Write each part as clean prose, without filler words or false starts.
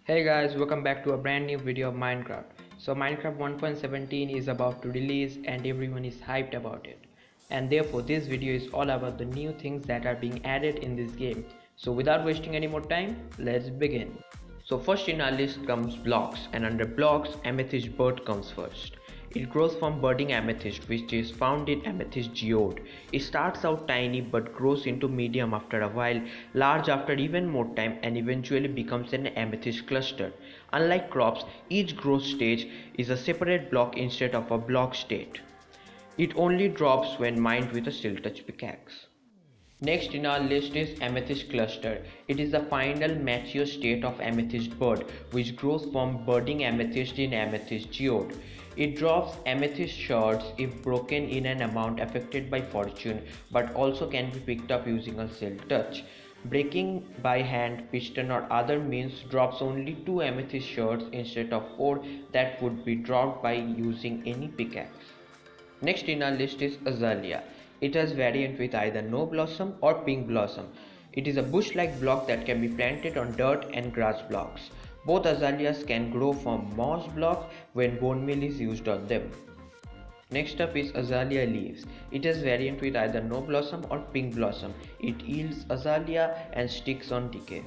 Hey guys, welcome back to a brand new video of Minecraft. So Minecraft 1.17 is about to release and everyone is hyped about it. And therefore this video is all about the new things that are being added in this game. So without wasting any more time, let's begin. So first in our list comes blocks, and under blocks amethyst bird comes first. It grows from budding amethyst, which is found in amethyst geode. It starts out tiny but grows into medium after a while, large after even more time, and eventually becomes an amethyst cluster. Unlike crops, each growth stage is a separate block instead of a block state. It only drops when mined with a silk touch pickaxe. Next in our list is amethyst cluster. It is the final mature state of amethyst bud, which grows from budding amethyst in amethyst geode. It drops amethyst shards if broken in an amount affected by fortune, but also can be picked up using a silk touch. Breaking by hand, piston or other means drops only 2 amethyst shards instead of 4 that would be dropped by using any pickaxe. Next in our list is azalea. It has variant with either no blossom or pink blossom. It is a bush-like block that can be planted on dirt and grass blocks. Both azaleas can grow from moss blocks when bone meal is used on them. Next up is azalea leaves. It has variant with either no blossom or pink blossom. It yields azalea and sticks on decay.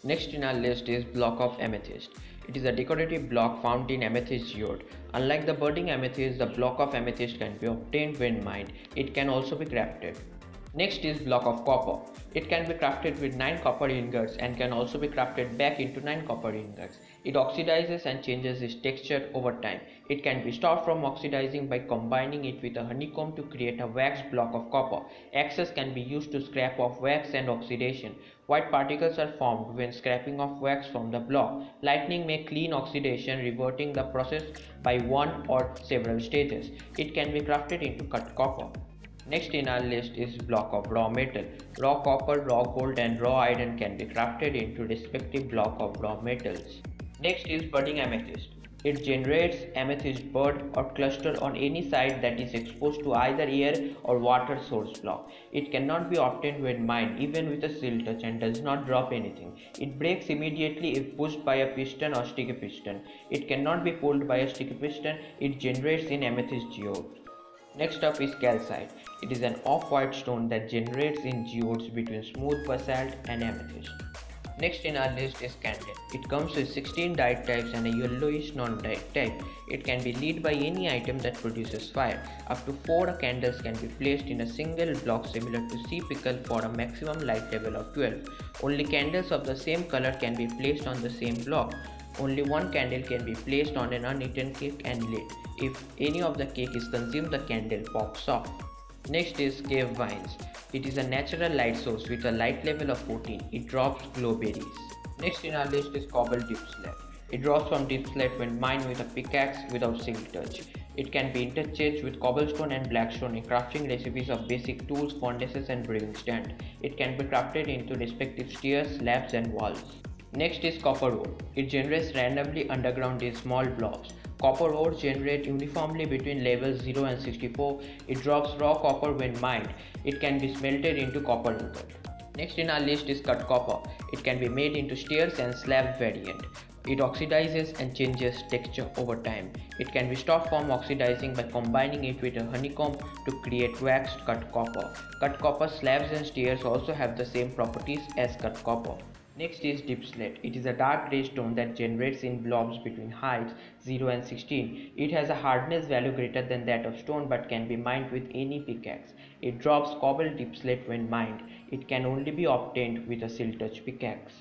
Next in our list is block of amethyst. It is a decorative block found in amethyst geode. Unlike the budding amethyst, the block of amethyst can be obtained when mined. It can also be crafted. Next is block of copper. It can be crafted with 9 copper ingots and can also be crafted back into 9 copper ingots. It oxidizes and changes its texture over time. It can be stopped from oxidizing by combining it with a honeycomb to create a waxed block of copper. Axes can be used to scrape off wax and oxidation. White particles are formed when scraping off wax from the block. Lightning may clean oxidation, reverting the process by one or several stages. It can be crafted into cut copper. Next in our list is block of raw metal. Raw copper, raw gold and raw iron can be crafted into respective block of raw metals. Next is budding amethyst. It generates amethyst bud or cluster on any side that is exposed to either air or water source block. It cannot be obtained when mined even with a silk touch and does not drop anything. It breaks immediately if pushed by a piston or sticky piston. It cannot be pulled by a sticky piston. It generates in amethyst geode. Next up is calcite. It is an off-white stone that generates in geodes between smooth basalt and amethyst. Next in our list is candle. It comes with 16 dyed types and a yellowish non-dyed type. It can be lit by any item that produces fire. Up to 4 candles can be placed in a single block similar to sea pickle for a maximum light level of 12. Only candles of the same color can be placed on the same block. Only one candle can be placed on an uneaten cake and lit. If any of the cake is consumed, the candle pops off. Next is cave vines. It is a natural light source with a light level of 14. It drops glowberries. Next in our list is cobble deep slate. It drops from deep slate when mined with a pickaxe without silk touch. It can be interchanged with cobblestone and blackstone in crafting recipes of basic tools, furnaces and brewing stand. It can be crafted into respective stairs, slabs and walls. Next is copper ore. It generates randomly underground in small blobs. Copper ore generates uniformly between levels 0 and 64. It drops raw copper when mined. It can be smelted into copper ingot. Next in our list is cut copper. It can be made into stairs and slab variant. It oxidizes and changes texture over time. It can be stopped from oxidizing by combining it with a honeycomb to create waxed cut copper. Cut copper slabs and stairs also have the same properties as cut copper. Next is deep slate. It is a dark grey stone that generates in blobs between heights 0 and 16. It has a hardness value greater than that of stone but can be mined with any pickaxe. It drops cobble deep slate when mined. It can only be obtained with a silk touch pickaxe.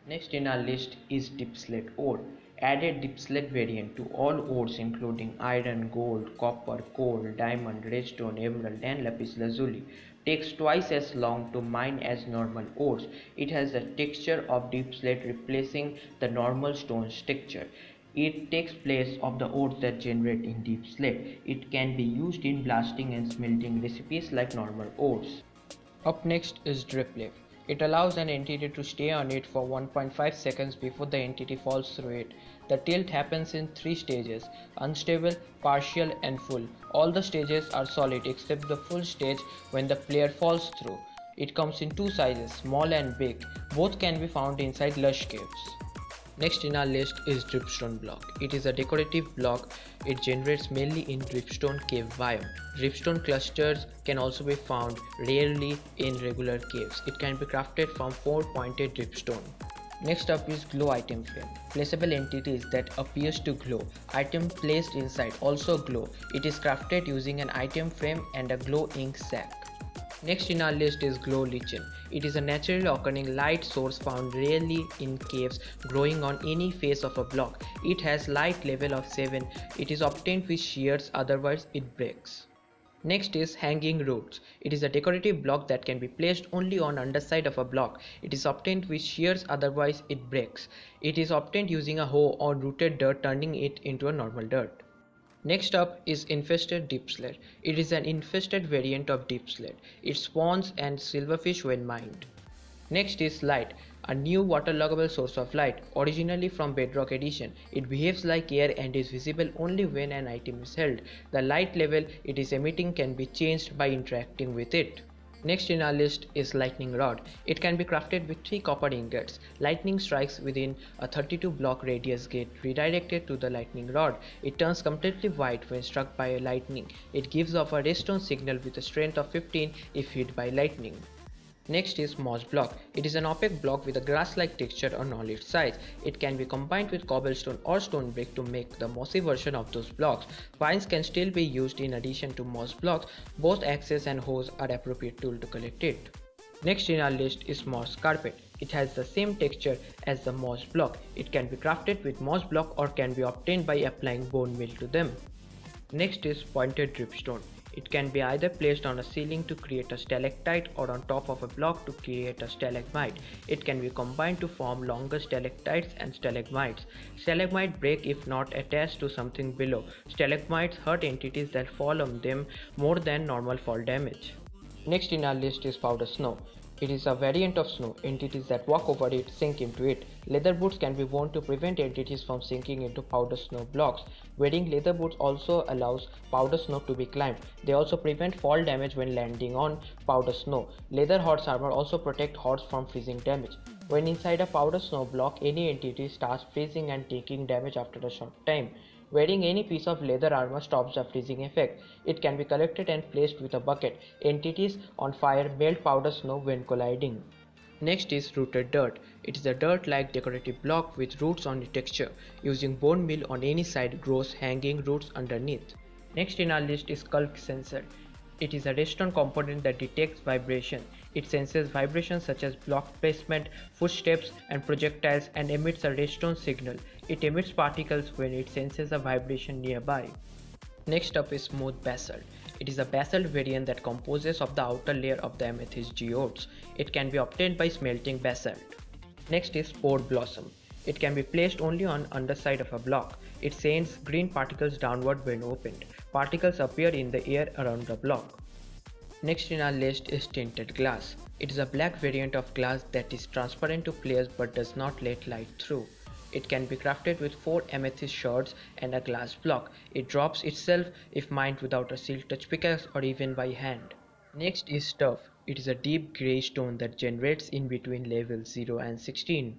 Next in our list is deep slate ore. Added deep slate variant to all ores including iron, gold, copper, coal, diamond, redstone, emerald and lapis lazuli. Takes twice as long to mine as normal ores. It has the texture of deep slate replacing the normal stone's texture. It takes place of the ores that generate in deep slate. It can be used in blasting and smelting recipes like normal ores. Up next is drip leaf. It allows an entity to stay on it for 1.5 seconds before the entity falls through it. The tilt happens in 3 stages: unstable, partial and full. All the stages are solid except the full stage when the player falls through. It comes in 2 sizes, small and big. Both can be found inside Lush Caves. Next in our list is dripstone block. It is a decorative block. It generates mainly in dripstone cave biome. Dripstone clusters can also be found rarely in regular caves. It can be crafted from 4-pointed dripstone. Next up is glow item frame. Placeable entities that appears to glow. Item placed inside also glow. It is crafted using an item frame and a glow ink sac. Next in our list is glow lichen. It is a naturally occurring light source found rarely in caves, growing on any face of a block. It has light level of 7. It is obtained with shears, otherwise it breaks. Next is hanging roots. It is a decorative block that can be placed only on underside of a block. It is obtained with shears, otherwise it breaks. It is obtained using a hoe or rooted dirt, turning it into a normal dirt. Next up is infested deep sled. It is an infested variant of deep sled. It spawns and silverfish when mined. Next is light, a new waterloggable source of light, originally from Bedrock Edition. It behaves like air and is visible only when an item is held. The light level it is emitting can be changed by interacting with it. Next in our list is lightning rod. It can be crafted with 3 copper ingots. Lightning strikes within a 32 block radius gate redirected to the lightning rod. It turns completely white when struck by lightning. It gives off a redstone signal with a strength of 15 if hit by lightning. Next is moss block. It is an opaque block with a grass-like texture on all its sides. It can be combined with cobblestone or stone brick to make the mossy version of those blocks. Vines can still be used in addition to moss blocks. Both axes and hoes are appropriate tool to collect it. Next in our list is moss carpet. It has the same texture as the moss block. It can be crafted with moss block or can be obtained by applying bone meal to them. Next is pointed dripstone. It can be either placed on a ceiling to create a stalactite or on top of a block to create a stalagmite. It can be combined to form longer stalactites and stalagmites. Stalagmites break if not attached to something below. Stalagmites hurt entities that fall on them more than normal fall damage. Next in our list is powder snow. It is a variant of snow. Entities that walk over it sink into it. Leather boots can be worn to prevent entities from sinking into powder snow blocks. Wearing leather boots also allows powder snow to be climbed. They also prevent fall damage when landing on powder snow. Leather horse armor also protect horse from freezing damage. When inside a powder snow block, any entity starts freezing and taking damage after a short time. Wearing any piece of leather armor stops the freezing effect. It can be collected and placed with a bucket. Entities on fire melt powder snow when colliding. Next is rooted dirt. It is a dirt-like decorative block with roots on the texture. Using bone meal on any side grows hanging roots underneath. Next in our list is Calc sensor. It is a redstone component that detects vibration. It senses vibrations such as block placement, footsteps, and projectiles and emits a redstone signal. It emits particles when it senses a vibration nearby. Next up is smooth basalt. It is a basalt variant that composes of the outer layer of the amethyst geodes. It can be obtained by smelting basalt. Next is spore blossom. It can be placed only on underside of a block. It sends green particles downward when opened. Particles appear in the air around the block. Next in our list is tinted glass. It is a black variant of glass that is transparent to players but does not let light through. It can be crafted with 4 amethyst shards and a glass block. It drops itself if mined without a silk touch pickaxe or even by hand. Next is tuff. It is a deep grey stone that generates in between levels 0 and 16.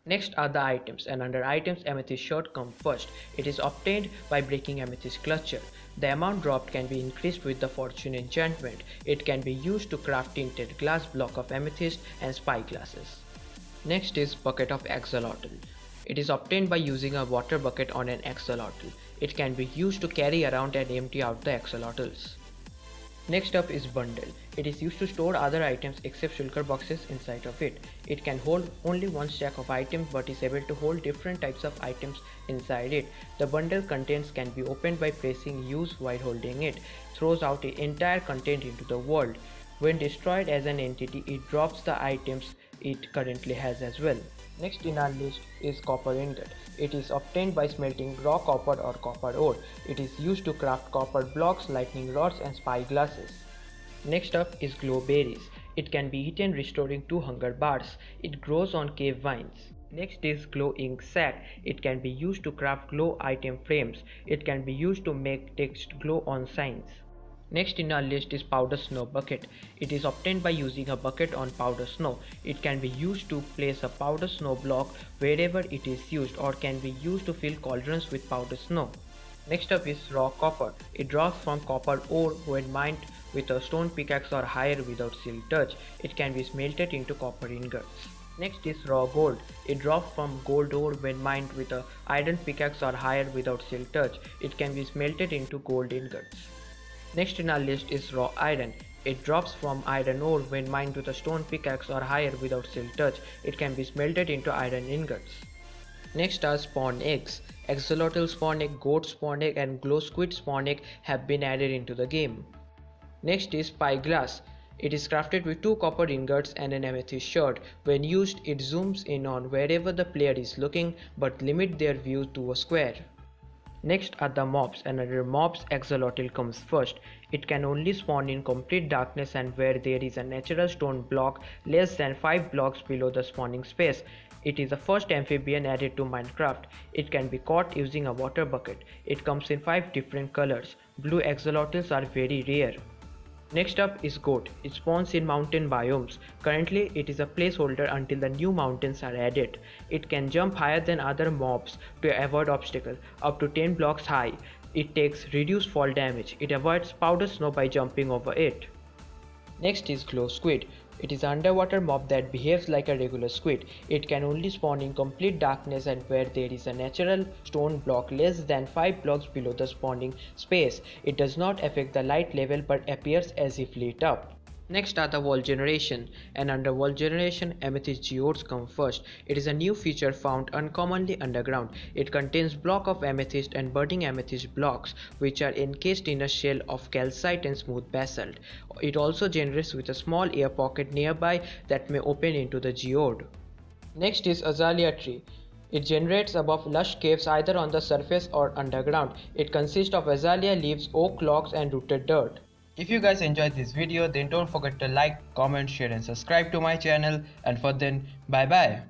Next are the items, and under items amethyst shard comes first. It is obtained by breaking amethyst cluster. The amount dropped can be increased with the fortune enchantment. It can be used to craft tinted glass block of amethyst and spy glasses. Next is bucket of axolotl. It is obtained by using a water bucket on an axolotl. It can be used to carry around and empty out the axolotls. Next up is bundle. It is used to store other items except shulker boxes inside of it. It can hold only one stack of items but is able to hold different types of items inside it. The bundle contents can be opened by pressing use while holding it. Throws out the entire content into the world. When destroyed as an entity, it drops the items it currently has as well. Next in our list is copper ingot. It is obtained by smelting raw copper or copper ore. It is used to craft copper blocks, lightning rods and spy glasses. Next up is glow berries. It can be eaten restoring 2 hunger bars. It grows on cave vines. Next is glow ink sac. It can be used to craft glow item frames. It can be used to make text glow on signs. Next in our list is powder snow bucket. It is obtained by using a bucket on powder snow. It can be used to place a powder snow block wherever it is used, or can be used to fill cauldrons with powder snow. Next up is raw copper. It draws from copper ore when mined with a stone pickaxe or higher without silk touch. It can be smelted into copper ingots. Next is raw gold. It draws from gold ore when mined with a iron pickaxe or higher without silk touch. It can be smelted into gold ingots. Next in our list is raw iron. It drops from iron ore when mined with a stone pickaxe or higher without silk touch. It can be smelted into iron ingots. Next are spawn eggs. Axolotl spawn egg, goat spawn egg and glow squid spawn egg have been added into the game. Next is spyglass. It is crafted with 2 copper ingots and an amethyst shard. When used, it zooms in on wherever the player is looking but limit their view to a square. Next are the mobs, and under mobs axolotl comes first. It can only spawn in complete darkness and where there is a natural stone block less than 5 blocks below the spawning space. It is the first amphibian added to Minecraft. It can be caught using a water bucket. It comes in 5 different colors. Blue axolotls are very rare. Next up is goat. It spawns in mountain biomes. Currently it is a placeholder until the new mountains are added. It can jump higher than other mobs to avoid obstacles, up to 10 blocks high. It takes reduced fall damage. It avoids powder snow by jumping over it. Next is glow squid. It is an underwater mob that behaves like a regular squid. It can only spawn in complete darkness and where there is a natural stone block less than 5 blocks below the spawning space. It does not affect the light level but appears as if lit up. Next are the wall generation, and under wall generation amethyst geodes come first. It is a new feature found uncommonly underground. It contains block of amethyst and budding amethyst blocks which are encased in a shell of calcite and smooth basalt. It also generates with a small air pocket nearby that may open into the geode. Next is azalea tree. It generates above lush caves either on the surface or underground. It consists of azalea leaves, oak logs and rooted dirt. If you guys enjoyed this video, then don't forget to like, comment, share and subscribe to my channel, and for then, bye bye.